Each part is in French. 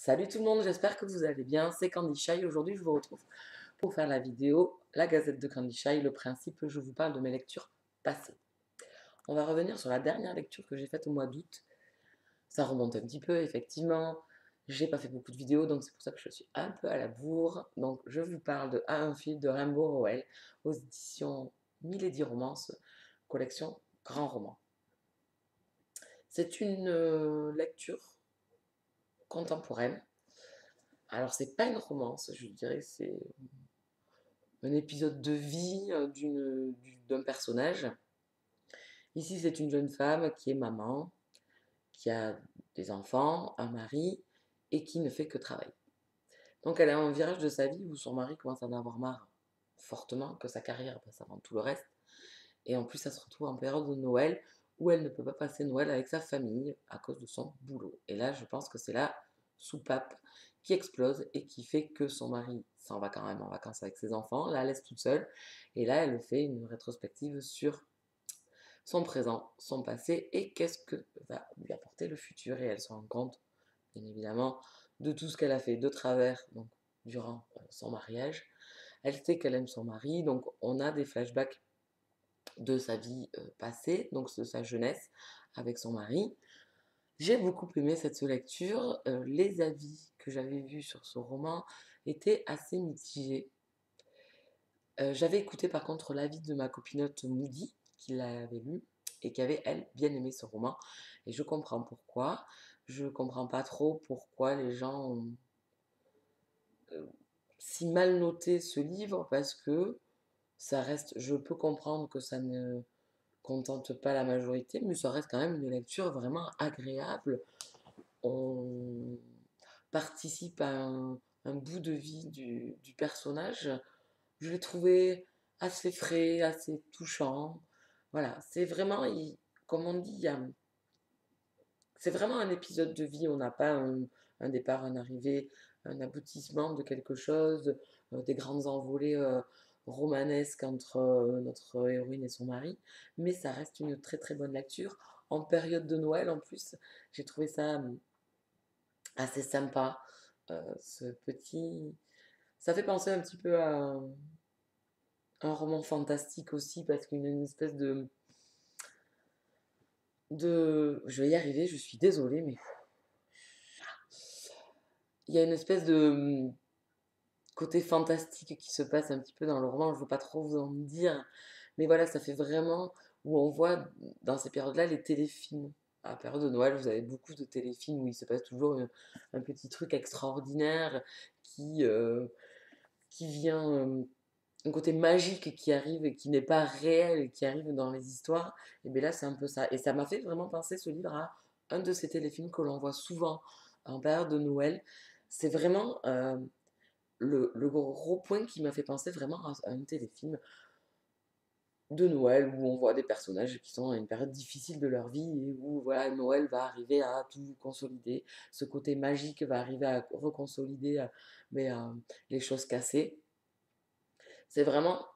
Salut tout le monde, j'espère que vous allez bien, c'est Candy Shy. Aujourd'hui je vous retrouve pour faire la vidéo La Gazette de Candy Shy. Le principe, je vous parle de mes lectures passées. On va revenir sur la dernière lecture que j'ai faite au mois d'août. Ça remonte un petit peu, effectivement. J'ai pas fait beaucoup de vidéos, donc c'est pour ça que je suis un peu à la bourre. Donc je vous parle de À un fil de Rainbow Rowell aux éditions Milady Romance, collection Grand Roman. C'est une lecture contemporaine. Alors c'est pas une romance, je dirais, c'est un épisode de vie d'un personnage. Ici, c'est une jeune femme qui est maman, qui a des enfants, un mari, et qui ne fait que travailler. Donc elle a un virage de sa vie où son mari commence à en avoir marre fortement, que sa carrière passe avant tout le reste. Et en plus, elle se retrouve en période de Noël où elle ne peut pas passer Noël avec sa famille à cause de son boulot. Et là, je pense que c'est la soupape qui explose et qui fait que son mari s'en va quand même en vacances avec ses enfants, la laisse toute seule. Et là, elle fait une rétrospective sur son présent, son passé et qu'est-ce que va lui apporter le futur. Et elle se rend compte, bien évidemment, de tout ce qu'elle a fait de travers donc, durant son mariage. Elle sait qu'elle aime son mari, donc on a des flashbacks de sa vie passée, donc de sa jeunesse avec son mari. J'ai beaucoup aimé cette lecture. Les avis que j'avais vus sur ce roman étaient assez mitigés. J'avais écouté par contre l'avis de ma copinote Moody, qui l'avait lu et qui avait, elle, bien aimé ce roman. Et je comprends pourquoi. Je comprends pas trop pourquoi les gens ont si mal noté ce livre, parce que ça reste, je peux comprendre que ça ne contente pas la majorité, mais ça reste quand même une lecture vraiment agréable. On participe à un bout de vie du personnage. Je l'ai trouvé assez frais, assez touchant. Voilà, c'est vraiment, comme on dit, c'est vraiment un épisode de vie. On n'a pas un départ, un arrivée, un aboutissement de quelque chose, des grandes envolées romanesques entre notre héroïne et son mari. Mais ça reste une très très bonne lecture. En période de Noël, en plus, j'ai trouvé ça assez sympa. Ce petit. Ça fait penser un petit peu à un roman fantastique aussi, parce qu'il y a une espèce Je vais y arriver, je suis désolée, mais il y a une espèce de côté fantastique qui se passe un petit peu dans le roman. Je ne veux pas trop vous en dire, mais voilà, ça fait vraiment où on voit dans ces périodes-là les téléfilms. À la période de Noël, vous avez beaucoup de téléfilms où il se passe toujours un petit truc extraordinaire qui, euh, qui vient, un côté magique qui arrive et qui n'est pas réel et qui arrive dans les histoires. Et bien là, c'est un peu ça. Et ça m'a fait vraiment penser ce livre à un de ces téléfilms que l'on voit souvent en période de Noël. C'est vraiment le gros point qui m'a fait penser vraiment à un téléfilm de Noël où on voit des personnages qui sont à une période difficile de leur vie et où voilà, Noël va arriver à tout consolider. Ce côté magique va arriver à reconsolider les choses cassées. C'est vraiment,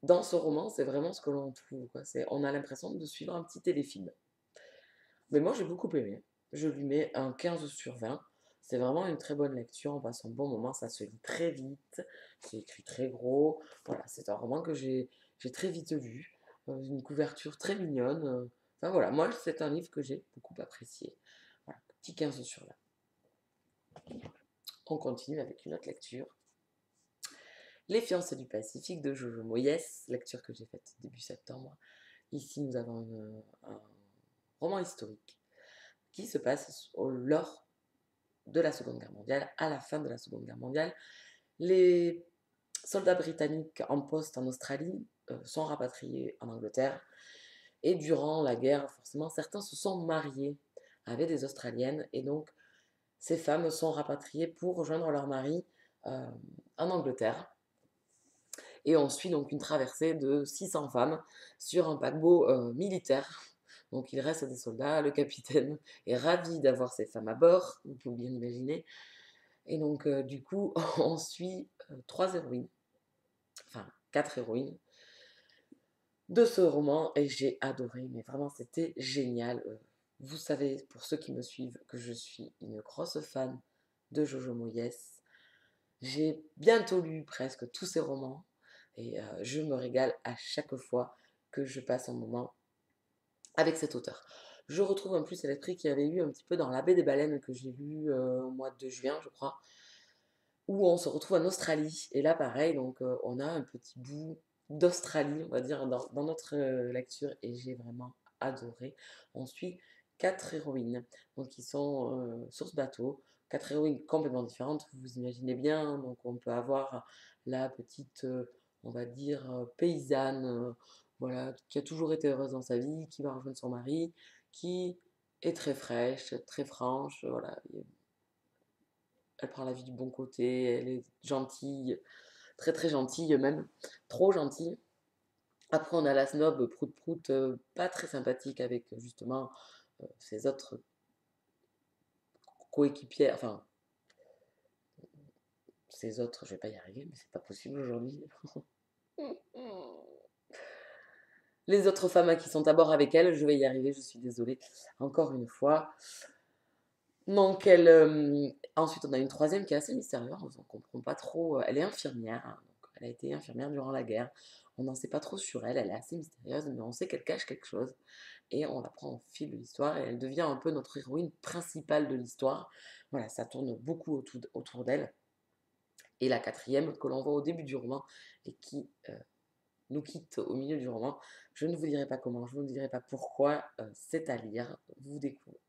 dans ce roman, c'est vraiment ce que l'on trouve, quoi. On a l'impression de suivre un petit téléfilm. Mais moi, j'ai beaucoup aimé. Je lui mets un 15 sur 20. C'est vraiment une très bonne lecture. On passe un bon moment. Ça se lit très vite. C'est écrit très gros. Voilà, c'est un roman que j'ai très vite vu. Une couverture très mignonne. Enfin voilà, moi, c'est un livre que j'ai beaucoup apprécié. Voilà, petit 15 sur 20. On continue avec une autre lecture. Les fiancées du Pacifique de Jojo Moyes, lecture que j'ai faite début septembre. Ici, nous avons un roman historique qui se passe lors de la Seconde Guerre mondiale, à la fin de la Seconde Guerre mondiale. Les soldats britanniques en poste en Australie sont rapatriés en Angleterre. Et durant la guerre, forcément, certains se sont mariés avec des Australiennes. Et donc, ces femmes sont rapatriées pour rejoindre leur mari euh, en Angleterre. Et on suit donc une traversée de 600 femmes sur un paquebot militaire. Donc il reste des soldats, le capitaine est ravi d'avoir ces femmes à bord, vous pouvez bien imaginer. Et donc du coup, on suit 3 héroïnes, enfin 4 héroïnes de ce roman et j'ai adoré, mais vraiment c'était génial. Vous savez, pour ceux qui me suivent, que je suis une grosse fan de Jojo Moyes. J'ai bientôt lu presque tous ses romans et je me régale à chaque fois que je passe un moment avec cet auteur. Je retrouve en plus l'esprit qu'il y avait eu un petit peu dans La Baie des Baleines que j'ai lu au mois de juin, je crois, où on se retrouve en Australie. Et là, pareil, donc on a un petit bout d'Australie, on va dire, dans notre lecture, et j'ai vraiment adoré. On suit quatre héroïnes, donc qui sont sur ce bateau, quatre héroïnes complètement différentes, vous vous imaginez bien. Donc on peut avoir la petite, on va dire, paysanne, voilà, qui a toujours été heureuse dans sa vie, qui va rejoindre son mari, qui est très fraîche, très franche, voilà, elle prend la vie du bon côté, elle est gentille, très très gentille même, trop gentille. Après, on a la snob prout prout, pas très sympathique avec justement ses autres coéquipières, enfin, ses autres, je vais pas y arriver, mais c'est pas possible aujourd'hui. Les autres femmes qui sont à bord avec elle, je vais y arriver, je suis désolée, encore une fois. Donc, ensuite, on a une troisième qui est assez mystérieuse, on ne comprend pas trop. Elle est infirmière, hein, donc elle a été infirmière durant la guerre. On n'en sait pas trop sur elle, elle est assez mystérieuse, mais on sait qu'elle cache quelque chose. Et on l'apprend au fil de l'histoire, et elle devient un peu notre héroïne principale de l'histoire. Voilà, ça tourne beaucoup autour d'elle. Et la quatrième, que l'on voit au début du roman, et qui nous quitte au milieu du roman. Je ne vous dirai pas comment, je ne vous dirai pas pourquoi, c'est à lire,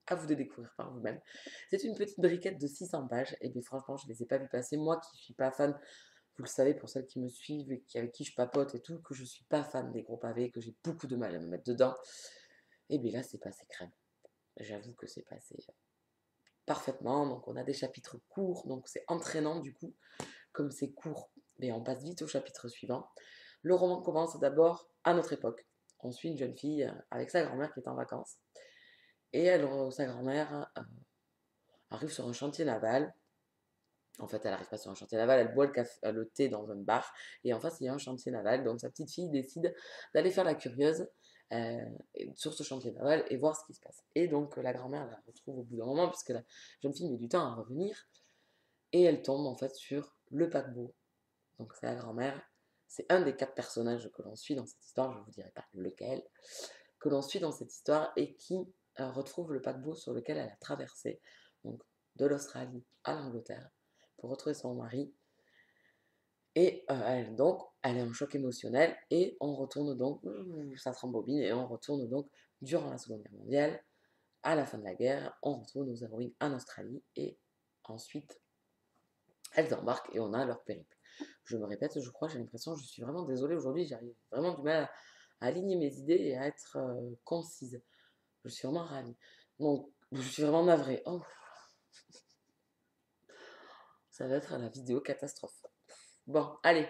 à vous de découvrir par vous-même. C'est une petite briquette de 600 pages, et bien franchement, je ne les ai pas vues passer. Moi qui ne suis pas fan, vous le savez pour celles qui me suivent et avec qui je papote et tout, que je ne suis pas fan des gros pavés, que j'ai beaucoup de mal à me mettre dedans, et bien là, c'est passé crème. J'avoue que c'est passé parfaitement. Donc on a des chapitres courts, donc c'est entraînant du coup. Comme c'est court, mais on passe vite au chapitre suivant. Le roman commence d'abord à notre époque. On suit une jeune fille avec sa grand-mère qui est en vacances. Et sa grand-mère arrive sur un chantier naval. En fait, elle n'arrive pas sur un chantier naval, elle boit le thé dans un bar. Et en face, il y a un chantier naval. Donc sa petite fille décide d'aller faire la curieuse euh, sur ce chantier naval et voir ce qui se passe. Et donc la grand-mère la retrouve au bout d'un moment, puisque la jeune fille met du temps à revenir. Et elle tombe en fait sur le paquebot. Donc c'est la grand-mère. C'est un des quatre personnages que l'on suit dans cette histoire, je ne vous dirai pas lequel, que l'on suit dans cette histoire et qui retrouve le paquebot sur lequel elle a traversé, donc de l'Australie à l'Angleterre, pour retrouver son mari. Et elle est en choc émotionnel et on retourne donc, ça se rembobine et on retourne donc durant la Seconde Guerre mondiale, à la fin de la guerre, on retrouve nos héroïnes en Australie et ensuite elles embarquent et on a leur périple. Je me répète, je crois, j'ai l'impression, je suis vraiment désolée aujourd'hui, j'arrive vraiment du mal à aligner mes idées et à être concise. Je suis vraiment ravie. Donc, je suis vraiment navrée. Oh, ça va être la vidéo catastrophe. Bon, allez,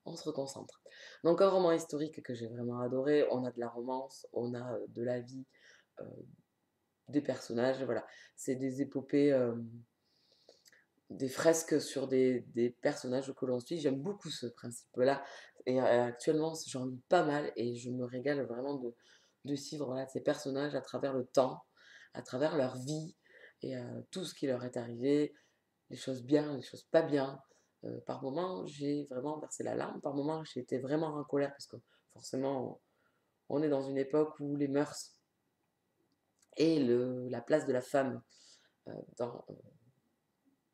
on se reconcentre. Donc, un roman historique que j'ai vraiment adoré. On a de la romance, on a de la vie, euh, des personnages, voilà. C'est des épopées des fresques sur des personnages que l'on suit. J'aime beaucoup ce principe-là. Et actuellement, j'en lis pas mal et je me régale vraiment de suivre voilà, ces personnages à travers le temps, à travers leur vie et tout ce qui leur est arrivé, les choses bien, les choses pas bien. Par moments, j'ai vraiment versé la larme. Par moments, j'ai été vraiment en colère parce que forcément, on est dans une époque où les mœurs et la place de la femme dans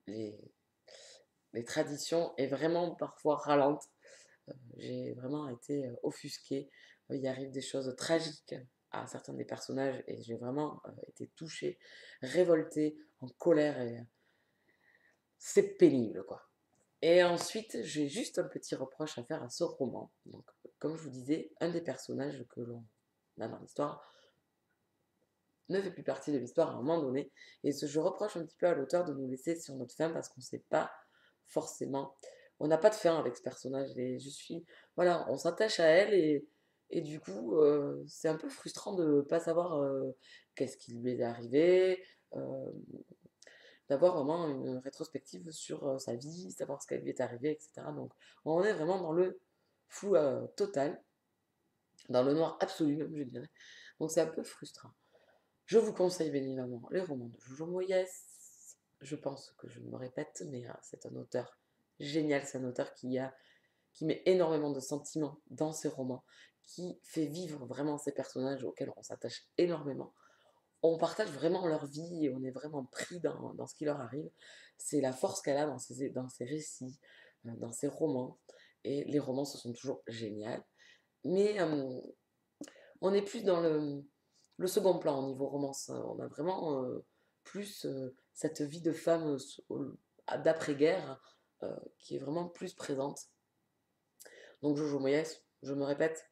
les, les traditions est vraiment parfois ralente. J'ai vraiment été offusquée. Il arrive des choses tragiques à certains des personnages et j'ai vraiment été touchée, révoltée, en colère et c'est pénible quoi. Et ensuite, j'ai juste un petit reproche à faire à ce roman. Donc, comme je vous disais, un des personnages que l'on a dans l'histoire ne fait plus partie de l'histoire à un moment donné. Et je reproche un petit peu à l'auteur de nous laisser sur notre fin parce qu'on ne sait pas forcément. On n'a pas de fin avec ce personnage. Et je suis. Voilà, on s'attache à elle et du coup, c'est un peu frustrant de ne pas savoir qu'est-ce qui lui est arrivé, euh, d'avoir vraiment une rétrospective sur sa vie, savoir ce qui lui est arrivé, etc. Donc, on est vraiment dans le flou total, dans le noir absolu même, je dirais. Donc, c'est un peu frustrant. Je vous conseille bien évidemment les romans de Jojo Moyes. Je pense que je me répète, mais c'est un auteur génial. C'est un auteur qui met énormément de sentiments dans ses romans, qui fait vivre vraiment ces personnages auxquels on s'attache énormément. On partage vraiment leur vie et on est vraiment pris dans ce qui leur arrive. C'est la force qu'elle a dans ses récits, dans ses romans. Et les romans, ce sont toujours génial. Mais on est plus dans le second plan au niveau romance. On a vraiment plus cette vie de femme d'après-guerre qui est vraiment plus présente. Donc Jojo Moyes, je me répète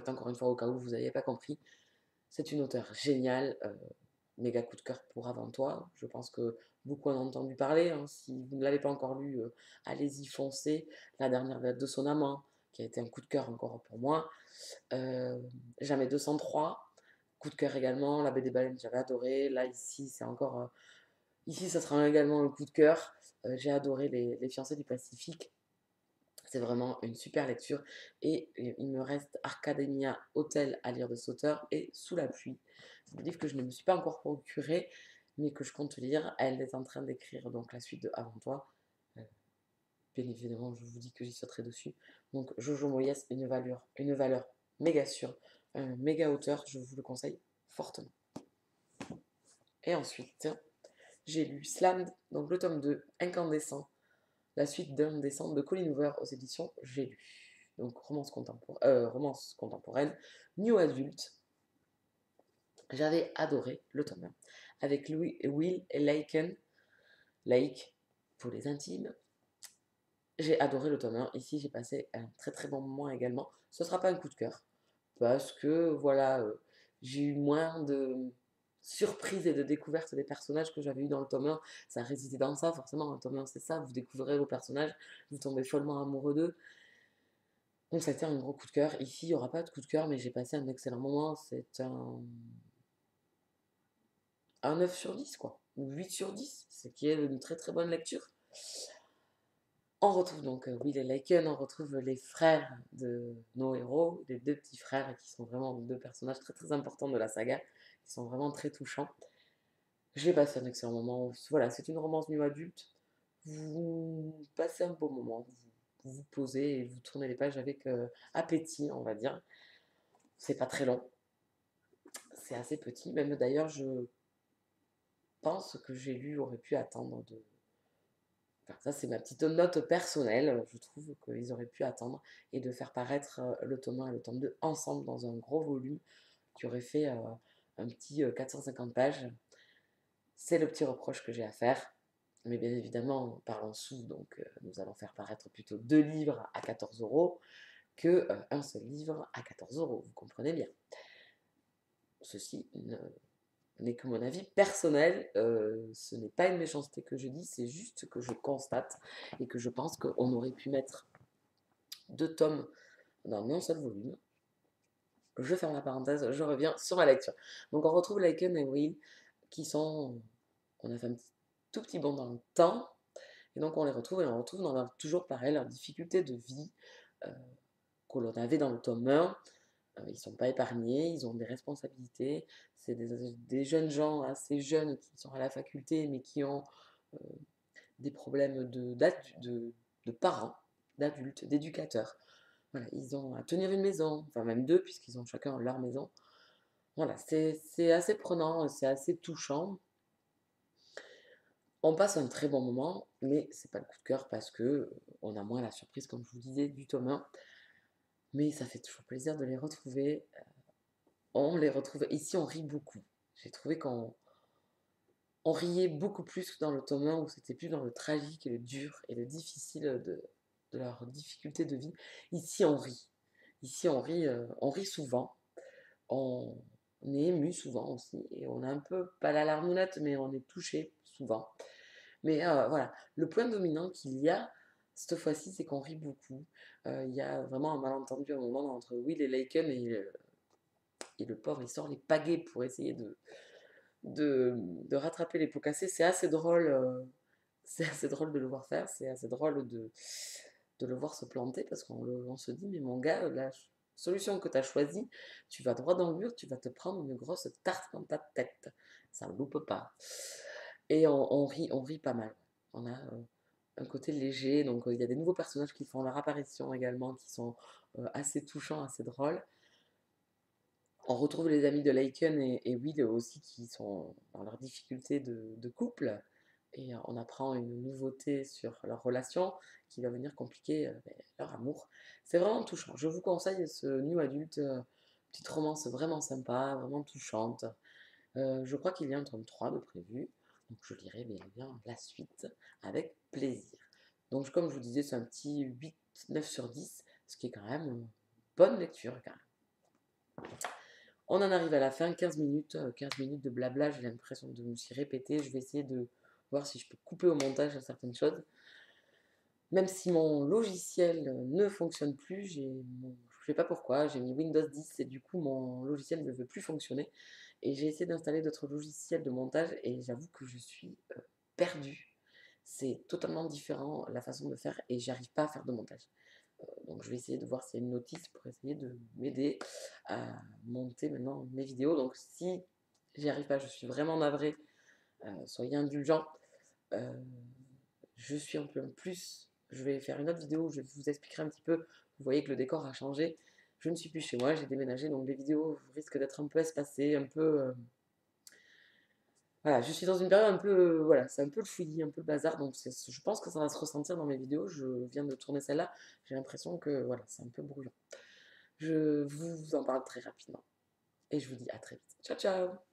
encore une fois au cas où vous n'avez pas compris, c'est une auteure géniale, méga coup de cœur pour Avant toi. Je pense que beaucoup en ont entendu parler, hein. Si vous ne l'avez pas encore lu, allez-y, foncez. La dernière date de son amant, qui a été un coup de cœur encore pour moi. Jamais 203, coup de cœur également. La Baie des Baleines, j'avais adoré. Là, ici, c'est encore. Ici, ça sera également un coup de cœur. J'ai adoré les Fiancés du Pacifique. C'est vraiment une super lecture. Et il me reste Arcademia Hotel à lire de cet auteur et Sous la pluie. C'est un livre que je ne me suis pas encore procuré, mais que je compte lire. Elle est en train d'écrire donc la suite de Avant toi. Euh, Bien évidemment, je vous dis que j'y sauterai dessus. Donc Jojo Moyes, une valeur méga sûre, un méga auteur, je vous le conseille fortement. Et ensuite, j'ai lu Slammed, donc le tome 2, Incandescent, la suite d'Incandescent de Colleen Hoover aux éditions J'ai lu. Donc romance contemporaine, New Adult. J'avais adoré le tome 1 avec Will et Lake pour les intimes. J'ai adoré le tome 1. Ici, j'ai passé un très très bon moment également. Ce ne sera pas un coup de cœur parce que voilà, j'ai eu moins de surprises et de découvertes des personnages que j'avais eu dans le tome 1. Ça résidait dans ça, forcément. Un tome 1, c'est ça. Vous découvrez vos personnages, vous tombez follement amoureux d'eux. Donc, ça a été un gros coup de cœur. Ici, il n'y aura pas de coup de cœur, mais j'ai passé un excellent moment. C'est un 9 sur 10, quoi. Ou 8 sur 10, ce qui est une très très bonne lecture. On retrouve donc Will et Laken, on retrouve les frères de nos héros, les deux petits frères qui sont vraiment deux personnages très très importants de la saga, qui sont vraiment très touchants. J'ai passé un excellent moment. Voilà, c'est une romance new adulte. Vous passez un beau moment, vous vous posez et vous tournez les pages avec appétit, on va dire. C'est pas très long, c'est assez petit. Même d'ailleurs, je pense que j'ai lu aurait pu attendre de. Enfin, ça, c'est ma petite note personnelle. Je trouve qu'ils auraient pu attendre et de faire paraître le tome 1 et le tome 2 ensemble dans un gros volume qui aurait fait un petit 450 pages. C'est le petit reproche que j'ai à faire. Mais bien évidemment, parlons sous, donc nous allons faire paraître plutôt 2 livres à 14 € que un seul livre à 14 €. Vous comprenez bien. Ceci n'est que mon avis personnel. Ce n'est pas une méchanceté que je dis, c'est juste que je constate et que je pense qu'on aurait pu mettre 2 tomes dans un seul volume. Je ferme la parenthèse, je reviens sur ma lecture. Donc on retrouve Laken et Will qui sont. On a fait un tout petit bond dans le temps. Et donc on les retrouve et on retrouve toujours pareil leur difficulté de vie euh, que l'on avait dans le tome 1. Ils ne sont pas épargnés, ils ont des responsabilités. C'est des jeunes gens assez jeunes qui sont à la faculté mais qui ont euh, des problèmes de parents, d'adultes, d'éducateurs. Voilà, ils ont à tenir une maison, enfin même deux puisqu'ils ont chacun leur maison. Voilà, c'est assez prenant, c'est assez touchant. On passe un très bon moment, mais c'est pas le coup de cœur parce que on a moins la surprise, comme je vous disais, du tome 1. Mais ça fait toujours plaisir de les retrouver. On les retrouve. Ici, on rit beaucoup. J'ai trouvé qu'on riait beaucoup plus que dans le tome 1 où c'était plus dans le tragique et le dur et le difficile de leur difficulté de vie. Ici, on rit. Ici, on rit souvent. On est ému souvent aussi. Et on a un peu, pas la larmounette, mais on est touché souvent. Mais voilà, le point dominant qu'il y a cette fois-ci, c'est qu'on rit beaucoup. Il y a vraiment un malentendu à un moment entre Will et Laken et le pauvre, il sort les pagaies pour essayer de rattraper les pots cassés. C'est assez drôle de le voir faire, c'est assez drôle de le voir se planter parce qu'on se dit, mais mon gars, là, solution que tu as choisie, tu vas droit dans le mur, tu vas te prendre une grosse tarte dans ta tête. Ça ne loupe pas. Et on rit pas mal. On a un côté léger, donc il y a des nouveaux personnages qui font leur apparition également, qui sont assez touchants, assez drôles. On retrouve les amis de Laken et Will aussi qui sont dans leur difficulté de couple. Et on apprend une nouveauté sur leur relation qui va venir compliquer leur amour. C'est vraiment touchant. Je vous conseille ce New Adult, petite romance vraiment sympa, vraiment touchante. Je crois qu'il y a un tome 3 de prévu. Donc je lirai bien la suite avec plaisir. Donc comme je vous disais, c'est un petit 8-9/10, ce qui est quand même une bonne lecture quand même. On en arrive à la fin, 15 minutes de blabla, j'ai l'impression de me s'y répéter. Je vais essayer de voir si je peux couper au montage à certaines choses. Même si mon logiciel ne fonctionne plus, je ne sais pas pourquoi, j'ai mis Windows 10 et du coup mon logiciel ne veut plus fonctionner. Et j'ai essayé d'installer d'autres logiciels de montage et j'avoue que je suis perdue. C'est totalement différent la façon de faire et j'arrive pas à faire de montage. Donc je vais essayer de voir s'il y a une notice pour essayer de m'aider à monter maintenant mes vidéos. Donc si j'y arrive pas, je suis vraiment navrée. Soyez indulgents. Euh, je suis un peu en plus. Je vais faire une autre vidéo où je vous expliquerai un petit peu. Vous voyez que le décor a changé. Je ne suis plus chez moi, j'ai déménagé, donc les vidéos risquent d'être un peu espacées, un peu. Voilà, je suis dans une période un peu. Voilà, c'est un peu le fouillis, un peu le bazar, donc je pense que ça va se ressentir dans mes vidéos. Je viens de tourner celle-là, j'ai l'impression que voilà, c'est un peu brouillon. Je vous en parle très rapidement. Et je vous dis à très vite. Ciao, ciao!